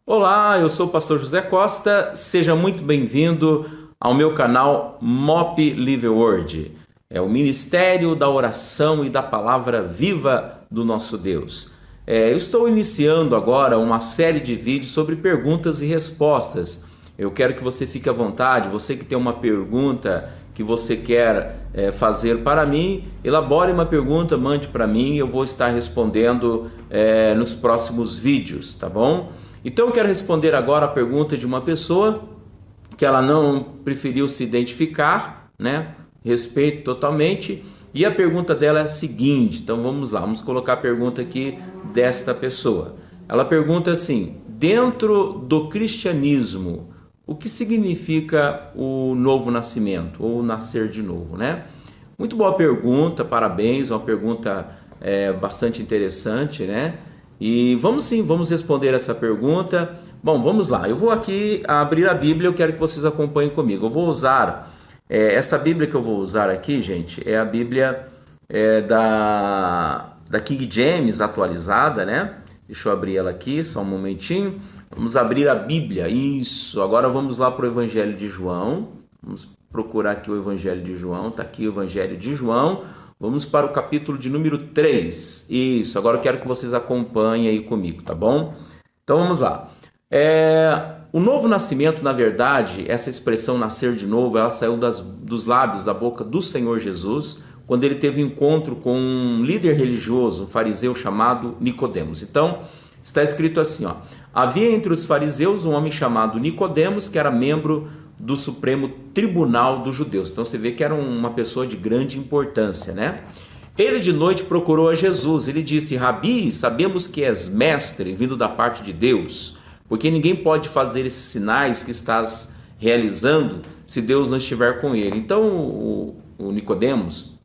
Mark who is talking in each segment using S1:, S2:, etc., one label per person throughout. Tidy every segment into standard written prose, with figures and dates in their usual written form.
S1: Olá, eu sou o pastor José Costa, seja muito bem-vindo ao meu canal MOP Live Word. É o Ministério da Oração e da Palavra Viva do nosso Deus. Eu estou iniciando agora uma série de vídeos sobre perguntas e respostas. Eu quero que você fique à vontade, você que tem uma pergunta que você quer fazer para mim, elabore uma pergunta, mande para mim, eu vou estar respondendo nos próximos vídeos, tá bom? Então eu quero responder agora a pergunta de uma pessoa que ela não preferiu se identificar, né? Respeito totalmente. E a pergunta dela é a seguinte, então vamos lá, vamos colocar a pergunta aqui desta pessoa. Ela pergunta assim: dentro do cristianismo, o que significa o novo nascimento ou nascer de novo, né? Muito boa pergunta, parabéns, uma pergunta bastante interessante, né? E vamos responder essa pergunta. Bom, vamos lá. Eu vou aqui abrir a Bíblia, eu quero que vocês acompanhem comigo. Eu vou usar, essa Bíblia que eu vou usar aqui, gente, é a Bíblia da King James atualizada, né? Deixa eu abrir ela aqui, só um momentinho. Vamos abrir a Bíblia, isso. Agora vamos lá para o Evangelho de João. Vamos procurar aqui o Evangelho de João, está aqui o Evangelho de João. Vamos para o capítulo de número 3. Isso, agora eu quero que vocês acompanhem aí comigo, tá bom? Então vamos lá. O novo nascimento, na verdade, essa expressão nascer de novo, ela saiu dos lábios, da boca do Senhor Jesus, quando ele teve um encontro com um líder religioso, um fariseu chamado Nicodemos. Então, está escrito assim, ó: havia entre os fariseus um homem chamado Nicodemos, que era membro do Supremo Tribunal dos Judeus. Então você vê que era uma pessoa de grande importância, né? Ele de noite procurou a Jesus. Ele disse: Rabi, sabemos que és mestre, vindo da parte de Deus, porque ninguém pode fazer esses sinais que estás realizando se Deus não estiver com ele. Então o Nicodemos,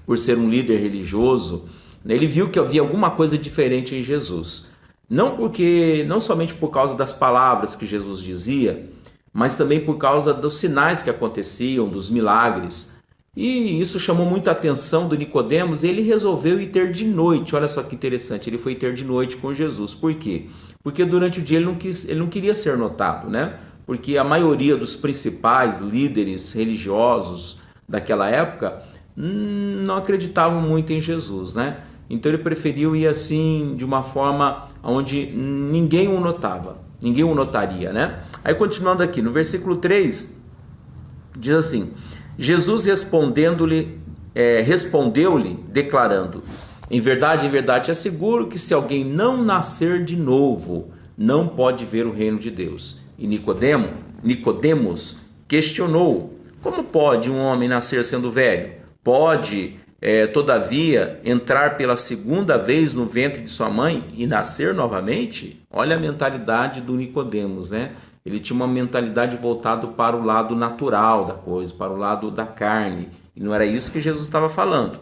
S1: por ser um líder religioso, ele viu que havia alguma coisa diferente em Jesus. Não somente por causa das palavras que Jesus dizia, mas também por causa dos sinais que aconteciam, dos milagres. E isso chamou muita atenção do Nicodemos, e ele resolveu ir ter de noite. Olha só que interessante, ele foi ter de noite com Jesus. Por quê? Porque durante o dia ele não queria ser notado, né? Porque a maioria dos principais líderes religiosos daquela época não acreditavam muito em Jesus, né? Então ele preferiu ir assim, de uma forma onde ninguém o notava, ninguém o notaria, né? Aí continuando aqui, no versículo 3, diz assim: Jesus respondeu-lhe, declarando: em verdade, te asseguro que se alguém não nascer de novo, não pode ver o reino de Deus. E Nicodemos questionou: como pode um homem nascer sendo velho? Pode, todavia, entrar pela segunda vez no ventre de sua mãe e nascer novamente? Olha a mentalidade do Nicodemos, né? Ele tinha uma mentalidade voltada para o lado natural da coisa, para o lado da carne. E não era isso que Jesus estava falando.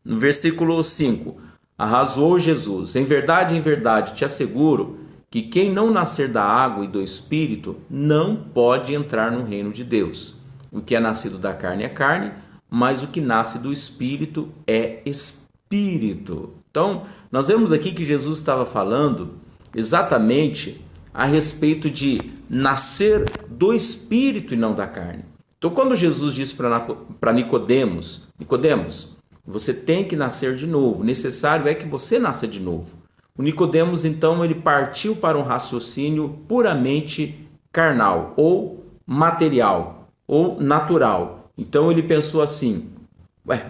S1: No versículo 5, arrazoou Jesus: em verdade, te asseguro que quem não nascer da água e do Espírito não pode entrar no reino de Deus. O que é nascido da carne é carne, mas o que nasce do Espírito é Espírito. Então, nós vemos aqui que Jesus estava falando exatamente a respeito de nascer do Espírito e não da carne. Então, quando Jesus disse para Nicodemos: Nicodemos, você tem que nascer de novo, necessário é que você nasça de novo. O Nicodemos, então, ele partiu para um raciocínio puramente carnal, ou material, ou natural. Então, ele pensou assim: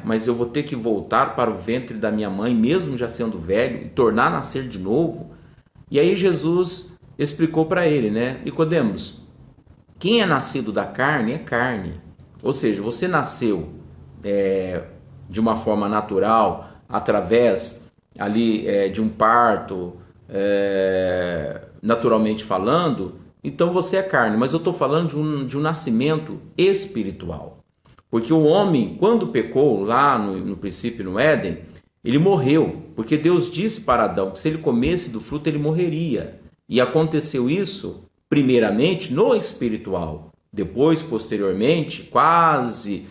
S1: mas eu vou ter que voltar para o ventre da minha mãe, mesmo já sendo velho, e tornar a nascer de novo? E aí Jesus explicou para ele, né? Nicodemos, quem é nascido da carne é carne. Ou seja, você nasceu de uma forma natural, através ali de um parto, naturalmente falando, então você é carne. Mas eu estou falando de um nascimento espiritual. Porque o homem, quando pecou lá no princípio no Éden, ele morreu. Porque Deus disse para Adão que se ele comesse do fruto ele morreria. E aconteceu isso, primeiramente, no espiritual. Depois, posteriormente, quase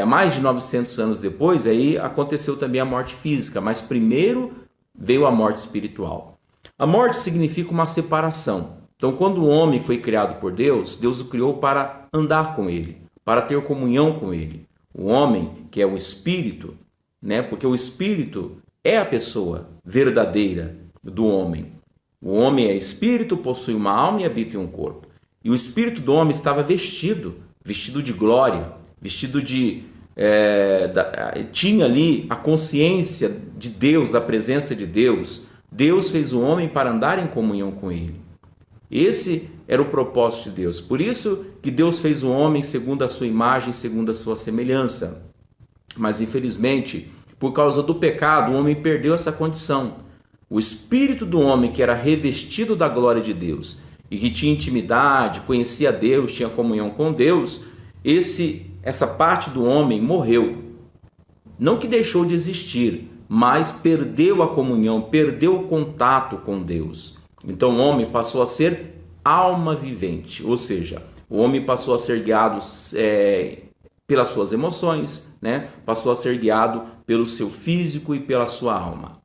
S1: mais de 900 anos depois, aí aconteceu também a morte física. Mas primeiro veio a morte espiritual. A morte significa uma separação. Então, quando o homem foi criado por Deus, Deus o criou para andar com ele, para ter comunhão com ele. O homem, que é o espírito, né? Porque o espírito é a pessoa verdadeira do homem. O homem é espírito, possui uma alma e habita em um corpo. E o espírito do homem estava vestido de glória, vestido tinha ali a consciência de Deus, da presença de Deus. Deus fez o homem para andar em comunhão com ele. Esse era o propósito de Deus. Por isso que Deus fez o homem segundo a sua imagem, segundo a sua semelhança. Mas infelizmente, por causa do pecado, o homem perdeu essa condição. O espírito do homem, que era revestido da glória de Deus e que tinha intimidade, conhecia Deus, tinha comunhão com Deus, essa parte do homem morreu. Não que deixou de existir, mas perdeu a comunhão, perdeu o contato com Deus. Então o homem passou a ser alma vivente, ou seja, o homem passou a ser guiado pelas suas emoções, né? Passou a ser guiado pelo seu físico e pela sua alma.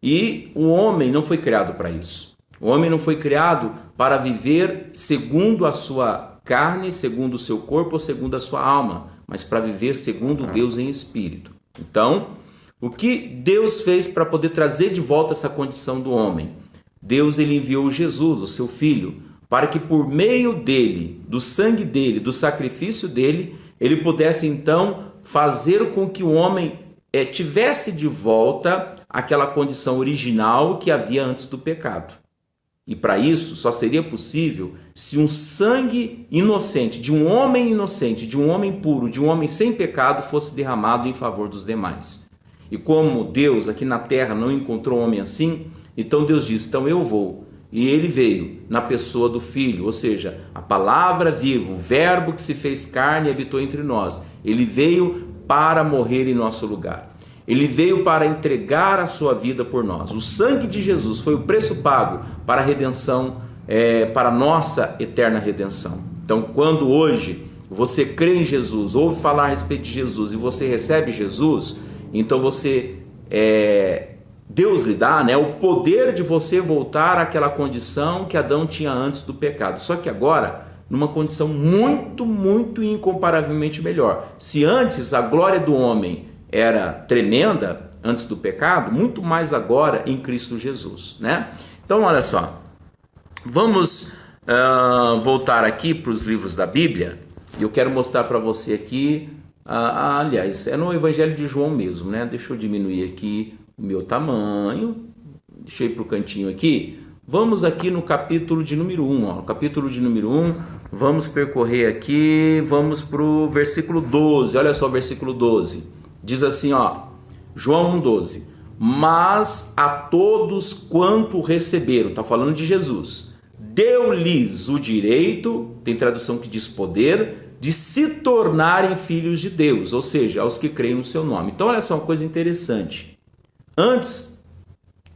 S1: E o homem não foi criado para isso. O homem não foi criado para viver segundo a sua carne, segundo o seu corpo ou segundo a sua alma, mas para viver segundo Deus em espírito. Então, o que Deus fez para poder trazer de volta essa condição do homem? Deus ele enviou Jesus, o seu filho, para que por meio dele, do sangue dele, do sacrifício dele, ele pudesse então fazer com que o homem tivesse de volta aquela condição original que havia antes do pecado. E para isso só seria possível se um sangue inocente, de um homem inocente, de um homem puro, de um homem sem pecado fosse derramado em favor dos demais. E como Deus aqui na terra não encontrou um homem assim, então Deus disse, então eu vou. E ele veio na pessoa do Filho, ou seja, a palavra viva, o verbo que se fez carne e habitou entre nós. Ele veio para morrer em nosso lugar. Ele veio para entregar a sua vida por nós. O sangue de Jesus foi o preço pago para a redenção, para a nossa eterna redenção. Então, quando hoje você crê em Jesus, ouve falar a respeito de Jesus e você recebe Jesus, então Deus lhe dá, né, o poder de você voltar àquela condição que Adão tinha antes do pecado. Só que agora, numa condição muito, muito incomparavelmente melhor. Se antes a glória do homem era tremenda antes do pecado, muito mais agora em Cristo Jesus, né? Então, olha só, vamos voltar aqui para os livros da Bíblia, e eu quero mostrar para você aqui, aliás, é no Evangelho de João mesmo, né? Deixa eu diminuir aqui o meu tamanho, deixa eu ir para o cantinho aqui. Vamos aqui no capítulo de número 1, ó. Capítulo de número 1, vamos percorrer aqui, vamos para o versículo 12, olha só o versículo 12. Diz assim, ó, João 1,12, mas a todos quanto receberam, está falando de Jesus, deu-lhes o direito, tem tradução que diz poder, de se tornarem filhos de Deus, ou seja, aos que creem no seu nome. Então olha só uma coisa interessante, antes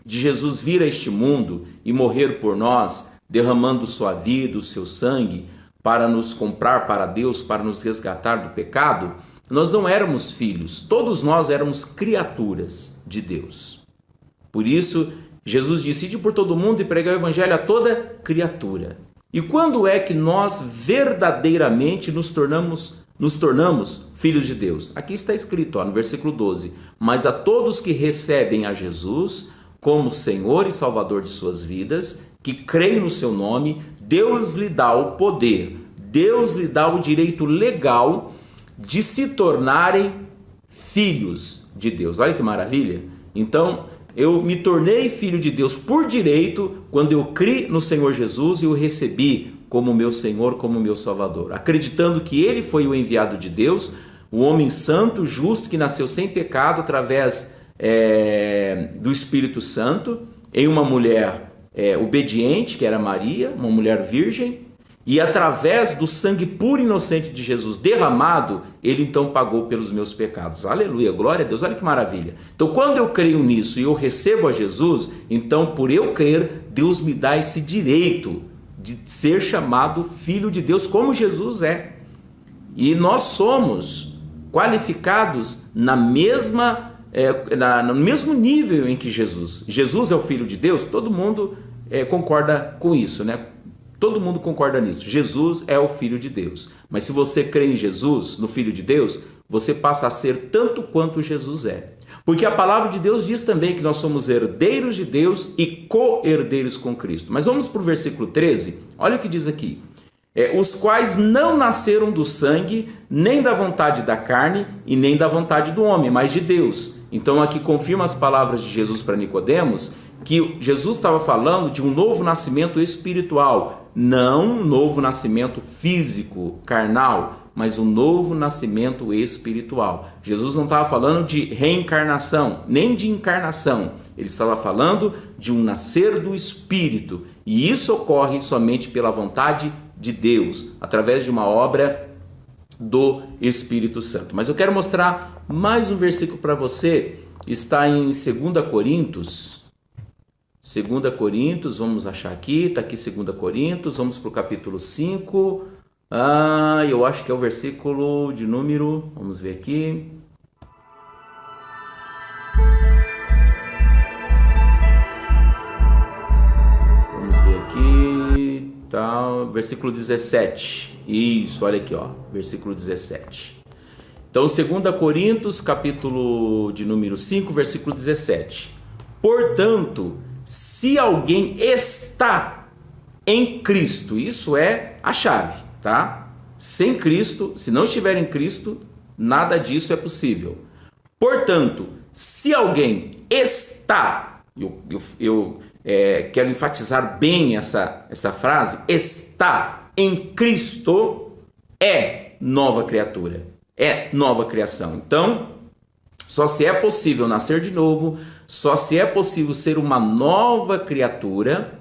S1: de Jesus vir a este mundo e morrer por nós, derramando sua vida, o seu sangue, para nos comprar para Deus, para nos resgatar do pecado, nós não éramos filhos, todos nós éramos criaturas de Deus. Por isso, Jesus disse, ide por todo mundo e pregai o evangelho a toda criatura. E quando é que nós verdadeiramente nos tornamos filhos de Deus? Aqui está escrito, ó, no versículo 12, mas a todos que recebem a Jesus como Senhor e Salvador de suas vidas, que creem no seu nome, Deus lhe dá o poder, Deus lhe dá o direito legal de se tornarem filhos de Deus. Olha que maravilha! Então, eu me tornei filho de Deus por direito quando eu criei no Senhor Jesus e o recebi como meu Senhor, como meu Salvador, acreditando que Ele foi o enviado de Deus, o homem santo, justo, que nasceu sem pecado através do Espírito Santo, em uma mulher obediente, que era Maria, uma mulher virgem, e através do sangue puro e inocente de Jesus derramado, ele então pagou pelos meus pecados. Aleluia, glória a Deus, olha que maravilha. Então quando eu creio nisso e eu recebo a Jesus, então por eu crer, Deus me dá esse direito de ser chamado filho de Deus, como Jesus é. E nós somos qualificados no mesmo nível em que Jesus. Jesus é o filho de Deus, todo mundo concorda com isso, né? Todo mundo concorda nisso. Jesus é o Filho de Deus. Mas se você crê em Jesus, no Filho de Deus, você passa a ser tanto quanto Jesus é. Porque a palavra de Deus diz também que nós somos herdeiros de Deus e co-herdeiros com Cristo. Mas vamos para o versículo 13. Olha o que diz aqui. Os quais não nasceram do sangue, nem da vontade da carne e nem da vontade do homem, mas de Deus. Então aqui confirma as palavras de Jesus para Nicodemos, que Jesus estava falando de um novo nascimento espiritual, não um novo nascimento físico, carnal, mas um novo nascimento espiritual. Jesus não estava falando de reencarnação, nem de encarnação. Ele estava falando de um nascer do Espírito. E isso ocorre somente pela vontade de Deus, através de uma obra do Espírito Santo. Mas eu quero mostrar mais um versículo para você. Está em 2 Coríntios. 2 Coríntios, vamos achar aqui, está aqui 2 Coríntios, vamos para o capítulo 5. Eu acho que é o versículo de número, vamos ver aqui. Vamos ver aqui, tá, versículo 17. Isso, olha aqui, ó, versículo 17. Então, 2 Coríntios, capítulo de número 5, versículo 17. Portanto, se alguém está em Cristo, isso é a chave, tá? Sem Cristo, se não estiver em Cristo, nada disso é possível. Portanto, se alguém está, eu quero enfatizar bem essa frase, está em Cristo, é nova criatura, é nova criação. Então, só se é possível nascer de novo, só se é possível ser uma nova criatura,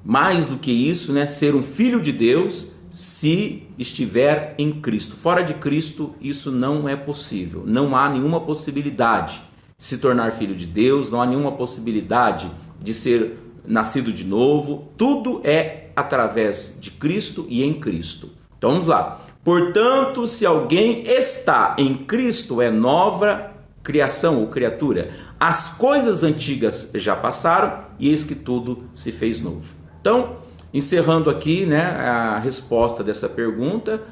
S1: mais do que isso, né, ser um filho de Deus, se estiver em Cristo. Fora de Cristo, isso não é possível. Não há nenhuma possibilidade de se tornar filho de Deus, não há nenhuma possibilidade de ser nascido de novo. Tudo é através de Cristo e em Cristo. Então vamos lá. Portanto, se alguém está em Cristo, é nova criação ou criatura. As coisas antigas já passaram e eis que tudo se fez novo. Então, encerrando aqui, né, a resposta dessa pergunta,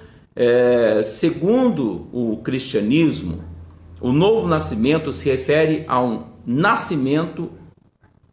S1: segundo o cristianismo, o novo nascimento se refere a um nascimento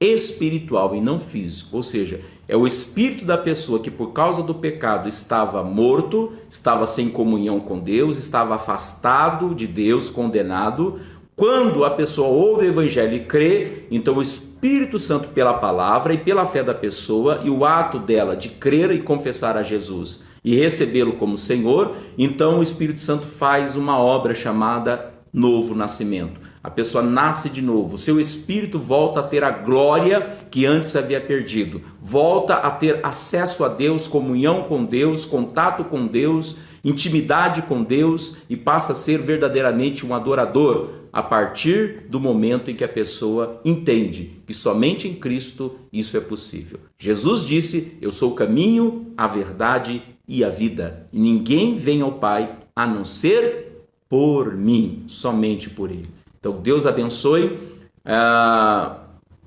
S1: espiritual e não físico, ou seja, é o espírito da pessoa que por causa do pecado estava morto, estava sem comunhão com Deus, estava afastado de Deus, condenado. Quando a pessoa ouve o evangelho e crê, então o Espírito Santo, pela palavra e pela fé da pessoa e o ato dela de crer e confessar a Jesus e recebê-lo como Senhor, então o Espírito Santo faz uma obra chamada novo nascimento. A pessoa nasce de novo, seu espírito volta a ter a glória que antes havia perdido, volta a ter acesso a Deus, comunhão com Deus, contato com Deus, intimidade com Deus e passa a ser verdadeiramente um adorador a partir do momento em que a pessoa entende que somente em Cristo isso é possível. Jesus disse: eu sou o caminho, a verdade e a vida. E ninguém vem ao Pai a não ser por mim, somente por Ele. Então Deus abençoe.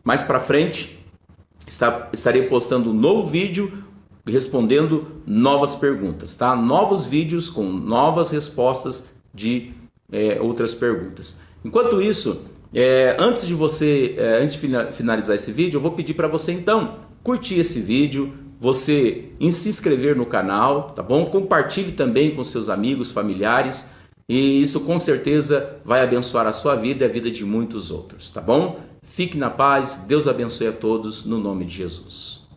S1: Mais para frente estarei postando um novo vídeo respondendo novas perguntas, tá? Novos vídeos com novas respostas de outras perguntas. Enquanto isso, antes de finalizar esse vídeo, eu vou pedir para você então curtir esse vídeo, você se inscrever no canal, tá bom? Compartilhe também com seus amigos, familiares, e isso com certeza vai abençoar a sua vida e a vida de muitos outros, tá bom? Fique na paz, Deus abençoe a todos, no nome de Jesus.